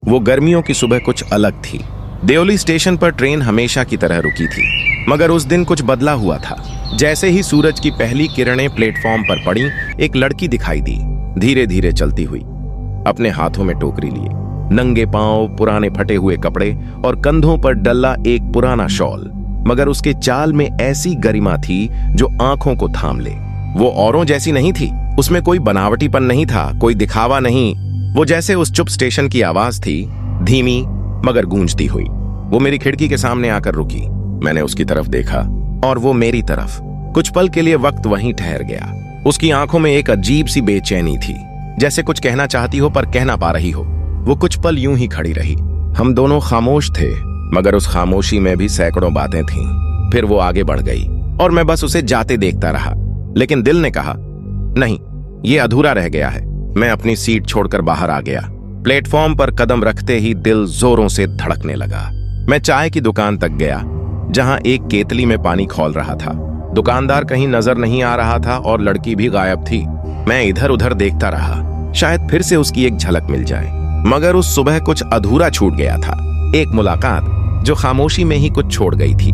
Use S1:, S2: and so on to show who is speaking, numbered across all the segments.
S1: वो गर्मियों की सुबह कुछ अलग थी। देओली स्टेशन पर ट्रेन हमेशा की तरह रुकी थी, मगर उस दिन कुछ बदला हुआ था। जैसे ही सूरज की पहली किरणें प्लेटफॉर्म पर पड़ी, एक लड़की दिखाई दी, धीरे धीरे चलती हुई, अपने हाथों में टोकरी लिए, नंगे पांव, पुराने फटे हुए कपड़े और कंधों पर डला एक पुराना शॉल। मगर उसके चाल में ऐसी गरिमा थी जो आंखों को थाम ले। वो औरों जैसी नहीं थी, उसमें कोई बनावटीपन नहीं था, कोई दिखावा नहीं। वो जैसे उस चुप स्टेशन की आवाज थी, धीमी मगर गूंजती हुई। वो मेरी खिड़की के सामने आकर रुकी। मैंने उसकी तरफ देखा और वो मेरी तरफ। कुछ पल के लिए वक्त वहीं ठहर गया। उसकी आंखों में एक अजीब सी बेचैनी थी, जैसे कुछ कहना चाहती हो पर कह ना पा रही हो। वो कुछ पल यूं ही खड़ी रही। हम दोनों खामोश थे, मगर उस खामोशी में भी सैकड़ों बातें थीं। फिर वो आगे बढ़ गई और मैं बस उसे जाते देखता रहा। लेकिन दिल ने कहा, नहीं, ये अधूरा रह गया है। मैं अपनी सीट छोड़कर बाहर आ गया। प्लेटफॉर्म पर कदम रखते ही दिल जोरों से धड़कने लगा। मैं चाय की दुकान तक गया, जहां एक केतली में पानी खौल रहा था। दुकानदार कहीं नजर नहीं आ रहा था और लड़की भी गायब थी। मैं इधर उधर देखता रहा, शायद फिर से उसकी एक झलक मिल जाए। मगर उस सुबह कुछ अधूरा छूट गया था। एक मुलाकात जो खामोशी में ही कुछ छोड़ गई थी।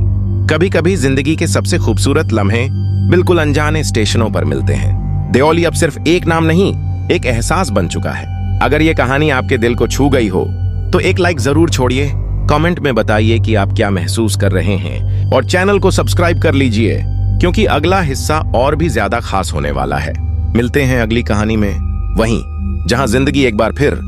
S1: कभी कभी जिंदगी के सबसे खूबसूरत लम्हे बिल्कुल अनजाने स्टेशनों पर मिलते हैं। देओली अब सिर्फ एक नाम नहीं, एक एहसास बन चुका है। अगर ये कहानी आपके दिल को छू गई हो तो एक लाइक जरूर छोड़िए। कमेंट में बताइए कि आप क्या महसूस कर रहे हैं और चैनल को सब्सक्राइब कर लीजिए, क्योंकि अगला हिस्सा और भी ज्यादा खास होने वाला है। मिलते हैं अगली कहानी में, वहीं जहां जिंदगी एक बार फिर